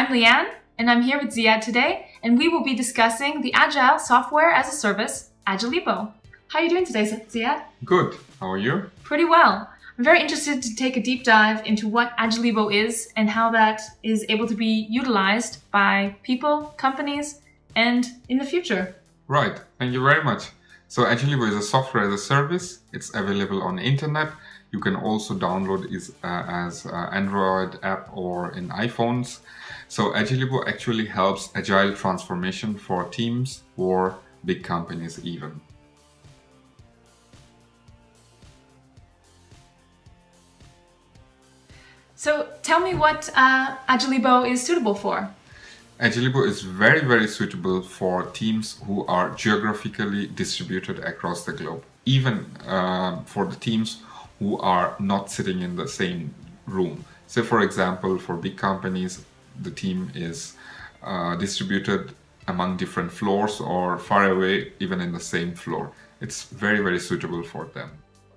I'm Leanne, and I'm here with Ziad today, and we will be discussing the Agile Software as a Service, Agilibo. How are you doing today, Ziad? Good. How are you? Pretty well. I'm very interested to take a deep dive into what Agilibo is and how that is able to be utilized by people, companies, and in the future. Right. Thank you very much. So Agilibo is a software as a service. It's available on the internet. You can also download it as Android app or in iPhones. So Agilibo actually helps agile transformation for teams or big companies even. So tell me what Agilibo is suitable for. Agilibo is very, very suitable for teams who are geographically distributed across the globe. Even for the teams who are not sitting in the same room. So for example, for big companies, the team is distributed among different floors or far away, even in the same floor. It's very, very suitable for them.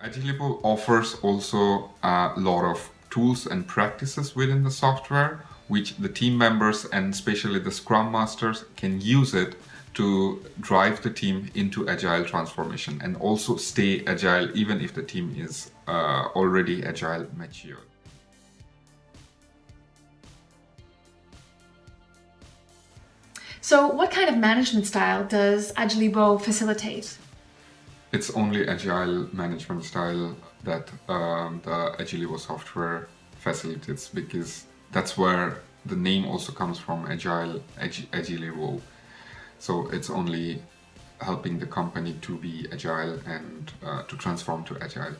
Agilibo offers also a lot of tools and practices within the software, which the team members and especially the scrum masters can use it to drive the team into agile transformation and also stay agile even if the team is already agile mature. So what kind of management style does Agilibo facilitate? It's only agile management style that the Agilibo software facilitates, because that's where the name also comes from, Agilibo. So it's only helping the company to be agile and to transform to agile.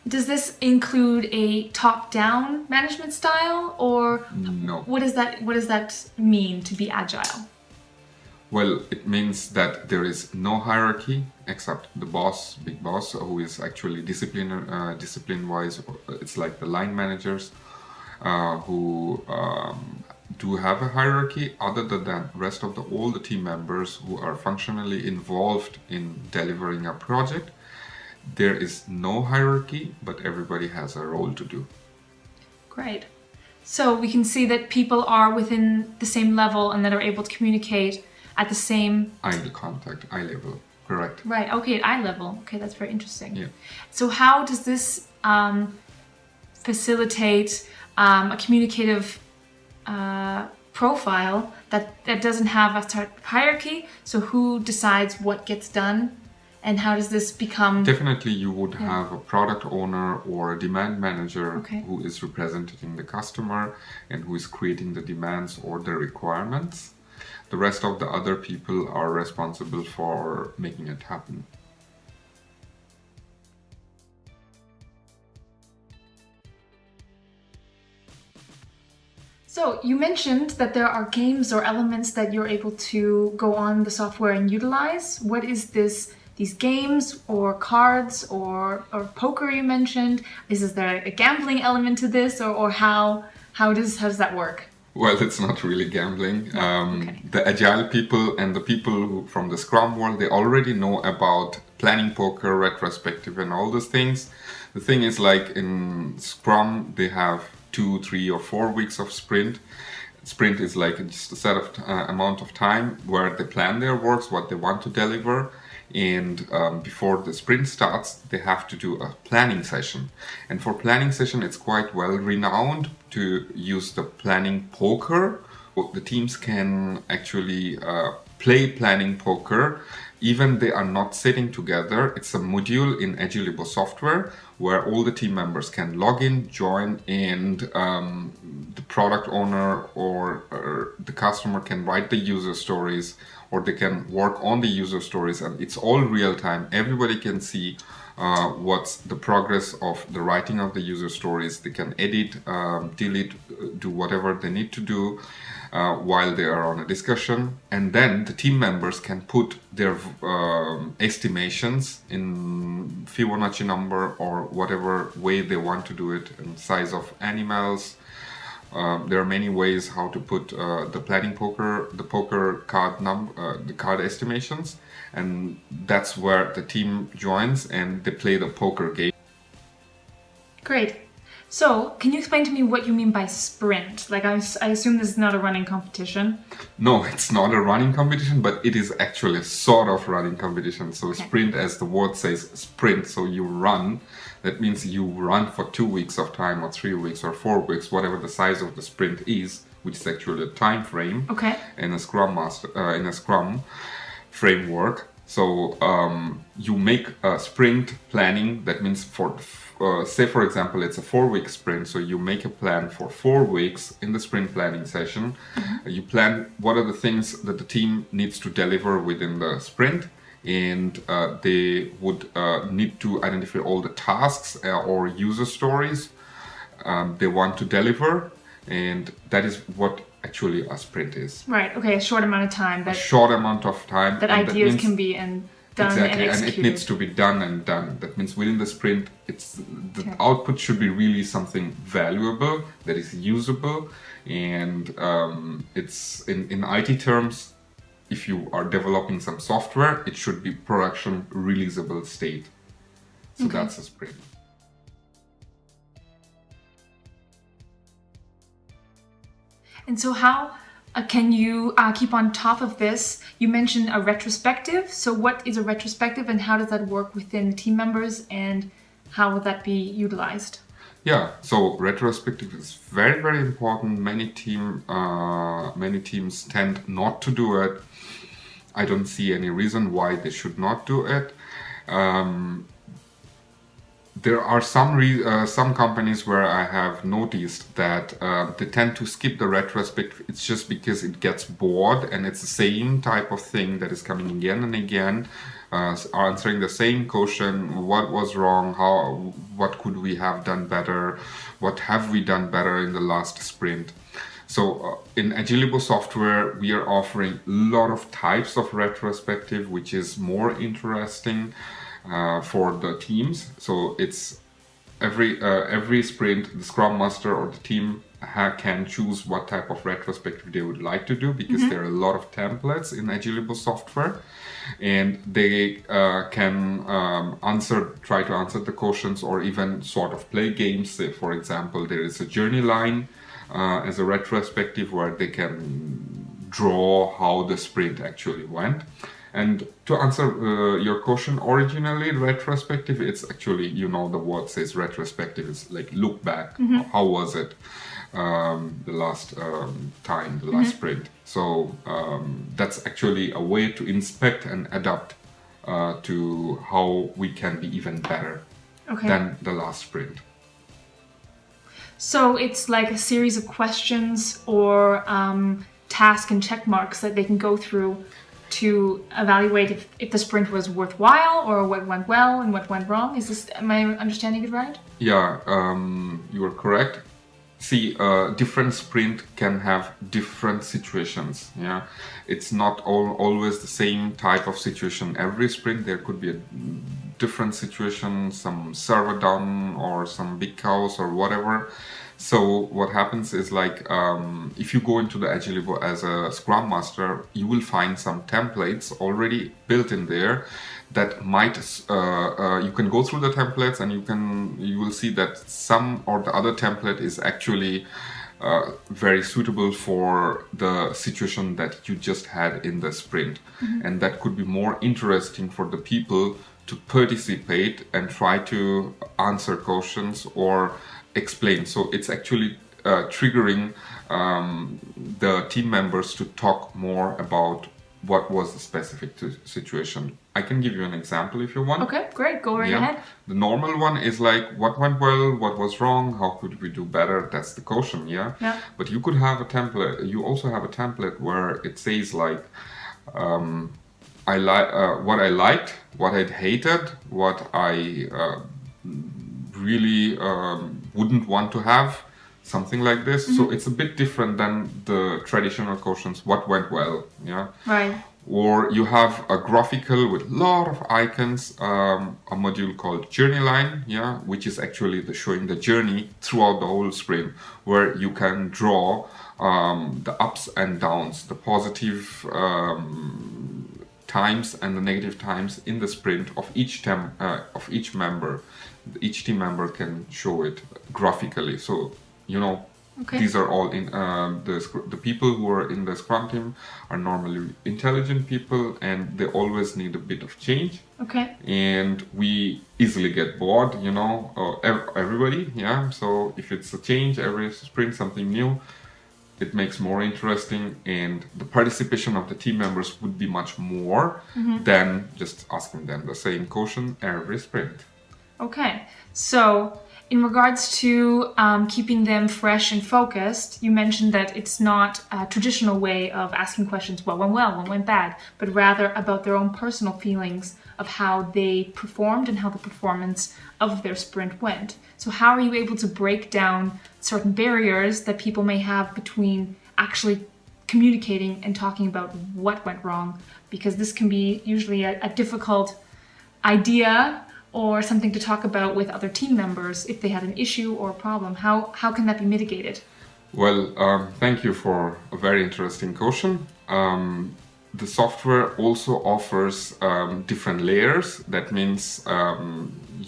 Does this include a top-down management style, or no? What does that mean to be agile? Well, it means that there is no hierarchy except the boss, big boss, who is actually discipline-wise. It's like the line managers who do have a hierarchy. Other than that, rest of all the team members who are functionally involved in delivering a project, there is no hierarchy, but everybody has a role to do. Great. So we can see that people are within the same level and that are able to communicate at the same eye level, correct. Right, okay, at eye level. Okay, that's very interesting. Yeah. So how does this facilitate a communicative profile that doesn't have a sort of hierarchy? So who decides what gets done, and how does this become... Definitely you would have a product owner or a demand manager who is representing the customer and who is creating the demands or the requirements. The rest of the other people are responsible for making it happen. So you mentioned that there are games or elements that you're able to go on the software and utilize. What is this? These games or cards or poker you mentioned? Is there a gambling element to this, or how does that work? Well, it's not really gambling. The agile people and the people from the scrum world, they already know about planning poker, retrospective and all those things. The thing is, like in scrum, they have 2, 3 or 4 weeks of sprint. Sprint is like just a set of amount of time where they plan their works, what they want to deliver. And before the sprint starts, they have to do a planning session. And for planning session, it's quite well renowned to use the planning poker. The teams can actually play planning poker even they are not sitting together. It's a module in Agilibo software where all the team members can log in, join, and the product owner or the customer can write the user stories, or they can work on the user stories, and it's all real time. Everybody can see what's the progress of the writing of the user stories. They can edit, delete, do whatever they need to do while they are on a discussion. And then the team members can put their estimations in Fibonacci number or whatever way they want to do it, and size of animals. There are many ways how to put the planning poker, the poker card the card estimations, and that's where the team joins and they play the poker game. Great. So, can you explain to me what you mean by sprint? Like, I assume this is not a running competition. No, it's not a running competition, but it is actually sort of running competition. So sprint, as the word says, sprint. So you run. That means you run for 2 weeks of time, or 3 weeks, or 4 weeks, whatever the size of the sprint is, which is actually a time frame in a Scrum framework. So you make a sprint planning. That means say for example it's a 4-week sprint, so you make a plan for 4 weeks in the sprint planning session. You plan what are the things that the team needs to deliver within the sprint, and they would need to identify all the tasks or user stories they want to deliver, and that is what actually a sprint is. Right, okay, a short amount of time. A short amount of time. That ideas can be done and executed. And it needs to be done and done. That means within the sprint, output should be really something valuable, that is usable, and it's in IT terms, if you are developing some software, it should be production releasable state. So that's a sprint. And so how can you keep on top of this? You mentioned a retrospective. So what is a retrospective, and how does that work within team members, and how will that be utilized? Yeah, so retrospective is very, very important. Many teams tend not to do it. I don't see any reason why they should not do it. There are some companies where I have noticed that they tend to skip the retrospective. It's just because it gets bored, and it's the same type of thing that is coming again and again, answering the same question: what was wrong? What could we have done better? What have we done better in the last sprint? So in Agilibo software, we are offering a lot of types of retrospective, which is more interesting for the teams. So it's every sprint, the Scrum Master or the team can choose what type of retrospective they would like to do, because there are a lot of templates in Agilibo software, and they can try to answer the questions, or even sort of play games. Say, for example, there is a journey line as a retrospective where they can draw how the sprint actually went. And to answer your question, originally retrospective, it's actually, the word says retrospective, it's like look back. How was it the last time, the last sprint? So that's actually a way to inspect and adapt to how we can be even better than the last sprint. So it's like a series of questions or task and check marks that they can go through to evaluate if the sprint was worthwhile, or what went well and what went wrong. Am I understanding it right? Yeah, you are correct. See, different sprint can have different situations. Yeah, it's not always the same type of situation. Every sprint there could be a different situation, some server down or some big chaos or whatever. So what happens is, like, if you go into the Agilibo as a Scrum Master, you will find some templates already built in there that might you can go through the templates, and you will see that some or the other template is actually very suitable for the situation that you just had in the sprint, and that could be more interesting for the people to participate and try to answer questions or explain. So it's actually triggering the team members to talk more about what was the specific situation. I can give you an example if you want. Okay, great. Go right ahead. The normal one is like, what went well, what was wrong, how could we do better? That's the question, yeah? But you could have a template. You also have a template where it says like, what I liked, what I hated, what I really wouldn't want to have, something like this. So it's a bit different than the traditional questions, what went well, yeah? Right. Or you have a graphical with a lot of icons, a module called Journey Line, yeah, which is actually showing the journey throughout the whole sprint, where you can draw the ups and downs, the positive times and the negative times in the sprint of each member. Each team member can show it graphically. So, these are all in the people who are in the Scrum team are normally intelligent people, and they always need a bit of change. Okay. And we easily get bored, everybody. Yeah. So if it's a change every sprint, something new, it makes more interesting, and the participation of the team members would be much more than just asking them the same question every sprint. Okay. So in regards to keeping them fresh and focused, you mentioned that it's not a traditional way of asking questions, what went well, what went bad, but rather about their own personal feelings of how they performed and how the performance of their sprint went. So how are you able to break down certain barriers that people may have between actually communicating and talking about what went wrong? Because this can be usually a difficult idea or something to talk about with other team members if they had an issue or a problem. How can that be mitigated? Well, thank you for a very interesting question. The software also offers different layers. That means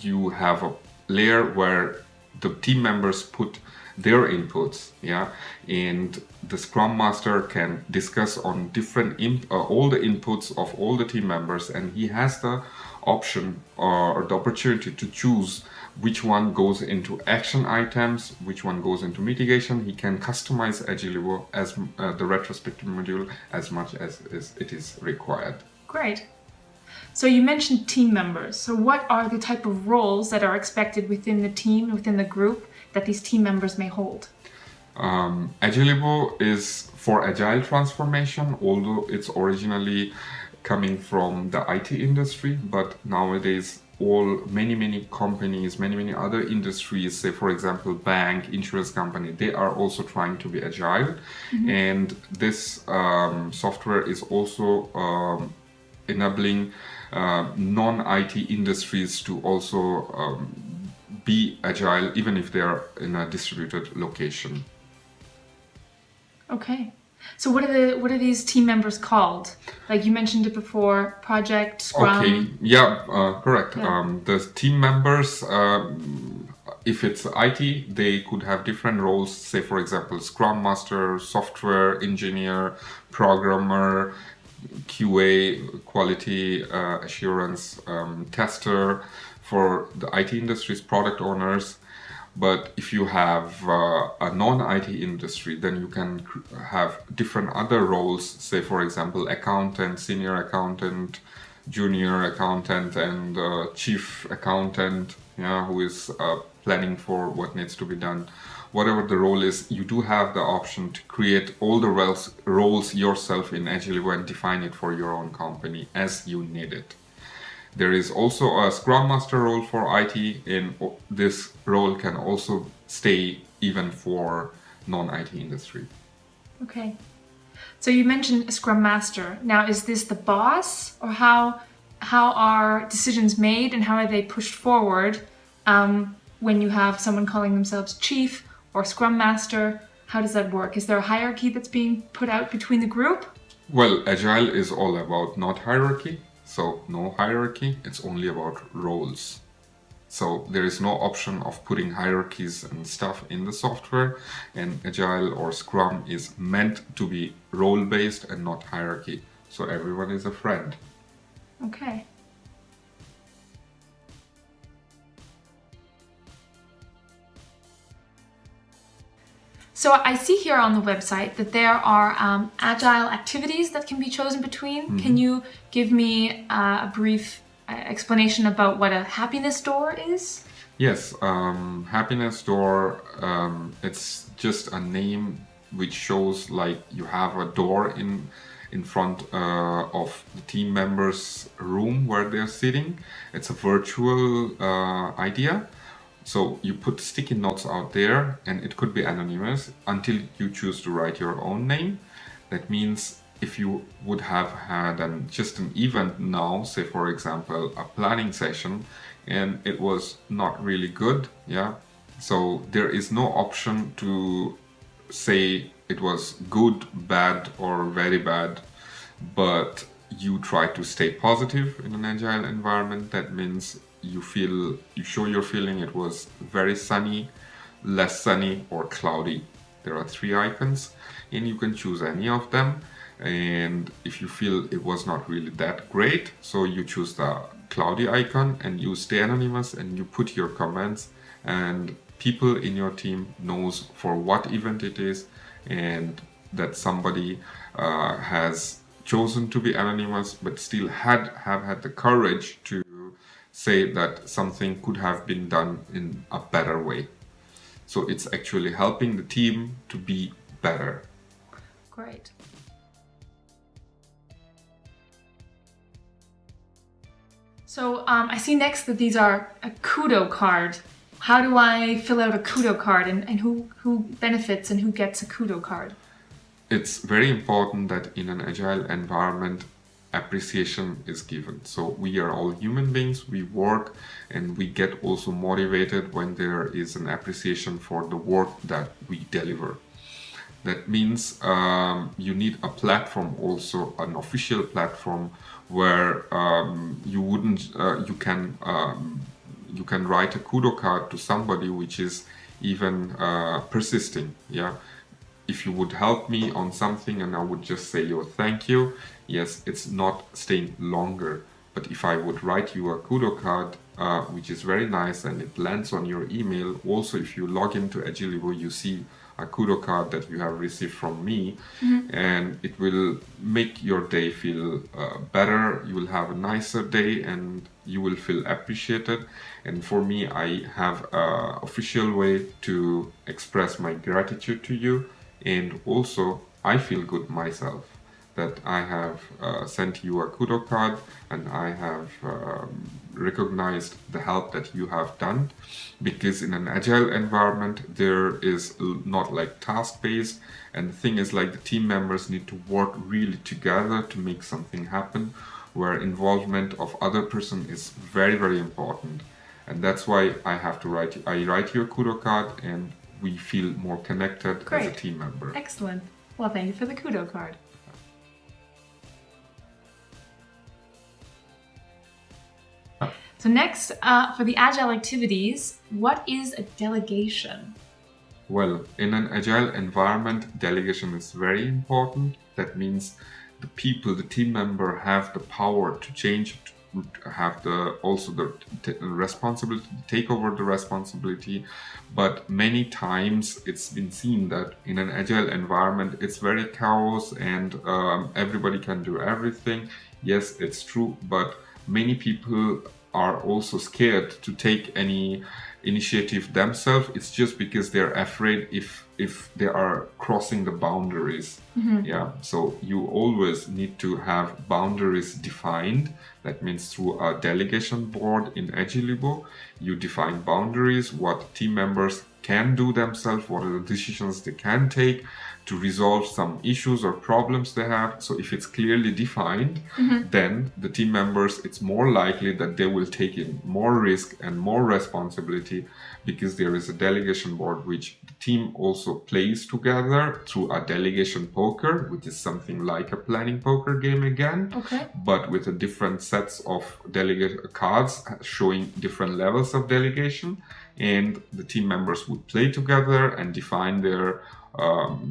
you have a layer where the team members put their inputs, and the Scrum Master can discuss on different all the inputs of all the team members, and he has the option or the opportunity to choose which one goes into action items, which one goes into mitigation. He can customize Agilibo as the retrospective module as much as it is required. Great. So you mentioned team members. So what are the type of roles that are expected within the team, within the group, that these team members may hold? Agilibo is for agile transformation, although it's originally coming from the IT industry, but nowadays many companies, many other industries, say for example bank, insurance company, they are also trying to be agile. And this software is also enabling non-IT industries to also be agile, even if they are in a distributed location. Okay. So what are these team members called? Like you mentioned it before, project, Scrum. Okay, yeah, correct. Yeah. The team members, if it's IT, they could have different roles. Say, for example, Scrum Master, software engineer, programmer, QA, quality assurance, tester. For the IT industries, product owners. But if you have a non-IT industry, then you can have different other roles. Say, for example, accountant, senior accountant, junior accountant, and chief accountant, who is planning for what needs to be done. Whatever the role is, you do have the option to create all the roles yourself in Agilibo and define it for your own company as you need it. There is also a Scrum Master role for IT, and this role can also stay even for non-IT industry. Okay. So you mentioned a Scrum Master. Now, is this the boss, or how are decisions made and how are they pushed forward when you have someone calling themselves Chief or Scrum Master? How does that work? Is there a hierarchy that's being put out between the group? Well, Agile is all about not hierarchy. So no hierarchy, it's only about roles. So there is no option of putting hierarchies and stuff in the software, and Agile or Scrum is meant to be role-based and not hierarchy. So everyone is a friend. Okay. So I see here on the website that there are agile activities that can be chosen between. Can you give me a brief explanation about what a happiness door is? Yes, happiness door, it's just a name which shows like you have a door in front of the team members' room where they're sitting. It's a virtual idea. So you put sticky notes out there, and it could be anonymous until you choose to write your own name. That means if you would have had just an event now, say for example a planning session, and it was not really good, so there is no option to say it was good, bad, or very bad, but you try to stay positive in an agile environment. That means you show your feeling it was very sunny, less sunny, or cloudy. There are 3 icons and you can choose any of them. And if you feel it was not really that great, so you choose the cloudy icon and you stay anonymous and you put your comments, and people in your team knows for what event it is, and that somebody has chosen to be anonymous but still have had the courage to say that something could have been done in a better way. So it's actually helping the team to be better. Great. So I see next that these are a Kudo card. How do I fill out a Kudo card, and who benefits and who gets a Kudo card? It's very important that in an agile environment, appreciation is given. So we are all human beings, we work, and we get also motivated when there is an appreciation for the work that we deliver. That means you need a platform, also an official platform, where you can write a Kudo card to somebody which is even persisting. Yeah, if you would help me on something and I would just say your thank you, yes, it's not staying longer. But if I would write you a Kudo card, which is very nice and it lands on your email, also if you log into Agilibo, you see a Kudo card that you have received from me, and it will make your day feel better. You will have a nicer day and you will feel appreciated. And for me, I have an official way to express my gratitude to you, and also I feel good myself that I have sent you a Kudo card and I have recognized the help that you have done. Because in an agile environment, there is not like task-based, and the thing is like the team members need to work really together to make something happen, where involvement of other person is very, very important. And that's why I write you a Kudo card and we feel more connected. Great. As a team member. Excellent. Well, thank you for the Kudo card. So next, for the agile activities, what is a delegation? Well, in an agile environment, delegation is very important. That means the team member have the power to change, have the responsibility to take over the responsibility. But many times it's been seen that in an agile environment, it's very chaos and everybody can do everything. Yes, it's true, but many people are also scared to take any initiative themselves. It's just because they're afraid if they are crossing the boundaries. Yeah, so you always need to have boundaries defined. That means through a delegation board in Agilibo, you define boundaries, what team members can do themselves, what are the decisions they can take to resolve some issues or problems they have. So if it's clearly defined, then the team members, it's more likely that they will take in more risk and more responsibility, because there is a delegation board which the team also plays together through a delegation poker, which is something like a planning poker game again, but with a different sets of delegate cards showing different levels of delegation. And the team members would play together and define their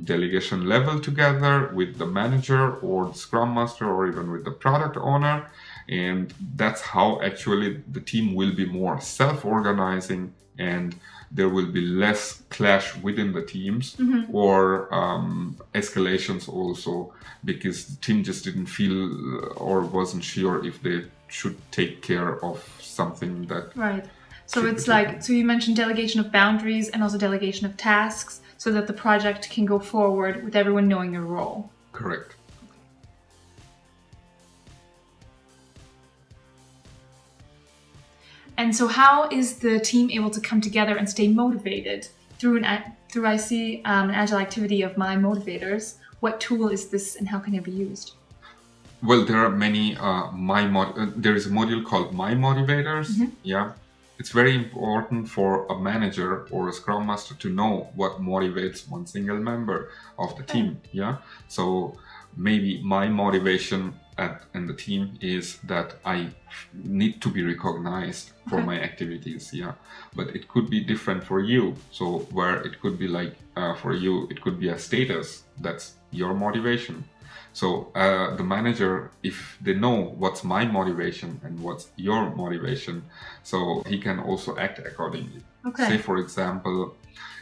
delegation level together with the manager or the scrum master or even with the product owner. And that's how actually the team will be more self-organizing, and there will be less clash within the teams or escalations also, because the team just didn't feel or wasn't sure if they should take care of something that... Right. So it's like, so you mentioned delegation of boundaries and also delegation of tasks, so that the project can go forward with everyone knowing their role. Correct. And so how is the team able to come together and stay motivated through I see an agile activity of my motivators? What tool is this and how can it be used? Well, there are many, there is a module called My Motivators. Yeah. It's very important for a manager or a scrum master to know what motivates one single member of the team. Yeah. So maybe my motivation in the team is that I need to be recognized for my activities. Yeah, but it could be different for you. So where it could be like for you, it could be a status. That's your motivation. So the manager, if they know what's my motivation and what's your motivation, so he can also act accordingly. Say, for example,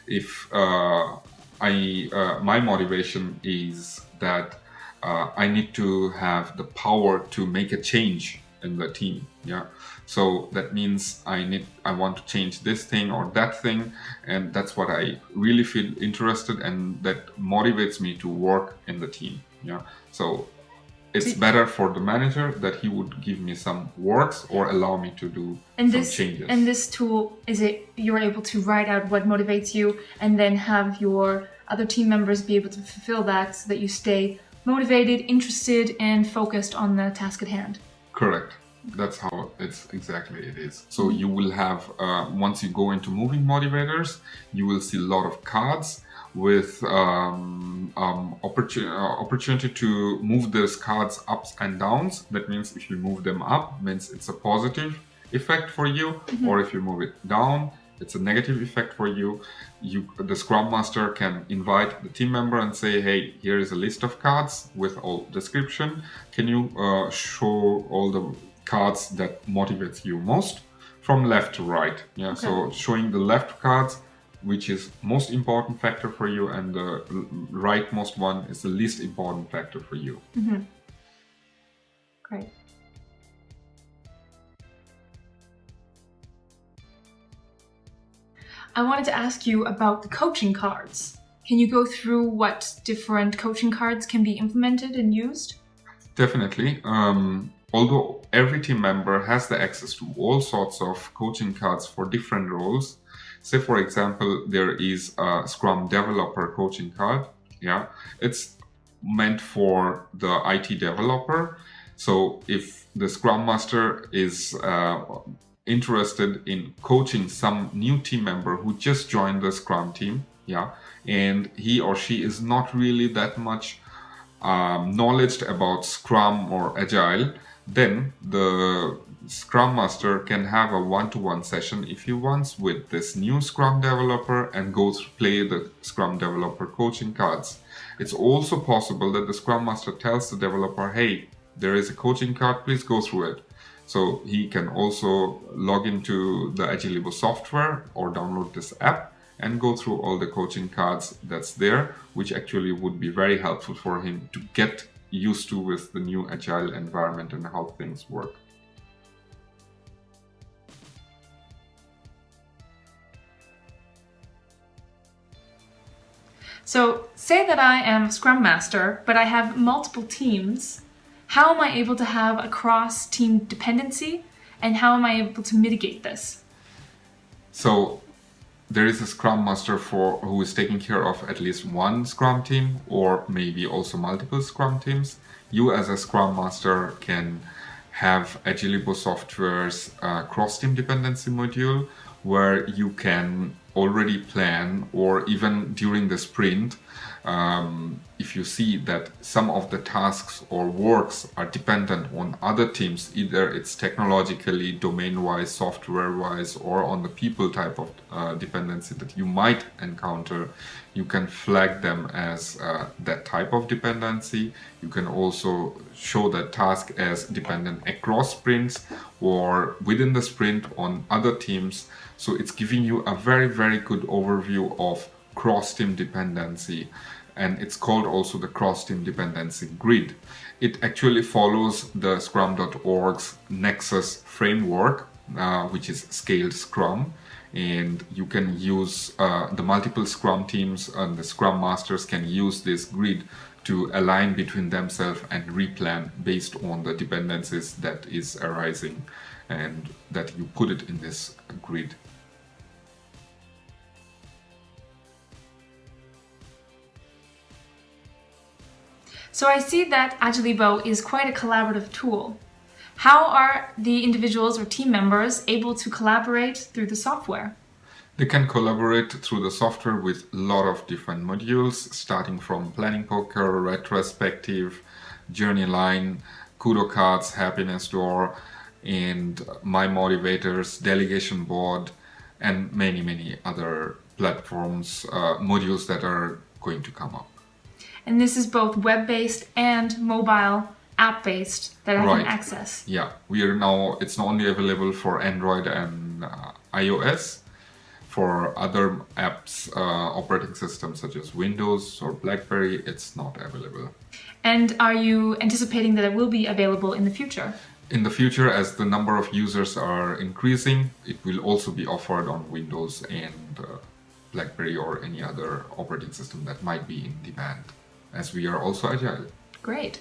if my motivation is that I need to have the power to make a change in the team. Yeah. So that means I want to change this thing or that thing, and that's what I really feel interested, and that motivates me to work in the team. Yeah. So it's better for the manager that he would give me some works or allow me to do some changes. And this tool, is it you're able to write out what motivates you and then have your other team members be able to fulfill that so that you stay motivated, interested, and focused on the task at hand? Correct. That's how it is. So you will have, once you go into moving motivators, you will see a lot of cards with opportunity to move those cards ups and downs. That means if you move them up, means it's a positive effect for you, or if you move it down, it's a negative effect for you. The Scrum Master can invite the team member and say, hey, here is a list of cards with all description. Can you show all the cards that motivates you most from left to right? Yeah. So showing the left cards, which is most important factor for you, and the rightmost one is the least important factor for you. Great. I wanted to ask you about the coaching cards. Can you go through what different coaching cards can be implemented and used? Definitely. Although every team member has the access to all sorts of coaching cards for different roles. Say, for example, there is a Scrum developer coaching card. Yeah, it's meant for the IT developer. So if the Scrum Master is interested in coaching some new team member who just joined the Scrum team, yeah, and he or she is not really that much knowledge about Scrum or Agile, then the Scrum Master can have a one-to-one session if he wants with this new Scrum developer and go play the Scrum developer coaching cards. It's also possible that the Scrum Master tells the developer, hey, there is a coaching card, please go through it. So he can also log into the Agilibo software or download this app and go through all the coaching cards that's there, which actually would be very helpful for him to get used to with the new Agile environment and how things work. So say that I am a Scrum Master, but I have multiple teams. How am I able to have a cross-team dependency, and how am I able to mitigate this? So there is a Scrum Master who is taking care of at least one Scrum team, or maybe also multiple Scrum teams. You as a Scrum Master can have Agilibo Software's cross-team dependency module, where you can already plan, or even during the sprint, if you see that some of the tasks or works are dependent on other teams, either it's technologically, domain-wise, software-wise, or on the people type of dependency that you might encounter, you can flag them as that type of dependency. You can also show that task as dependent across sprints or within the sprint on other teams. So it's giving you a very, very good overview of cross-team dependency. And it's called also the cross-team dependency grid. It actually follows the scrum.org's Nexus framework, which is scaled Scrum. And you can use the multiple Scrum teams, and the Scrum Masters can use this grid to align between themselves and replan based on the dependencies that is arising, and that you put it in this grid. So I see that Agilibo is quite a collaborative tool. How are the individuals or team members able to collaborate through the software? They can collaborate through the software with a lot of different modules, starting from planning poker, retrospective, journey line, Kudo cards, happiness door, and my motivators, delegation board, and many other platforms, modules that are going to come up. And this is both web-based and mobile app-based that I can access. Yeah, we are now, it's not only available for Android and iOS. For other apps, operating systems such as Windows or BlackBerry, it's not available. And are you anticipating that it will be available in the future? In the future, as the number of users are increasing, it will also be offered on Windows and BlackBerry or any other operating system that might be in demand, as we are also agile. Great.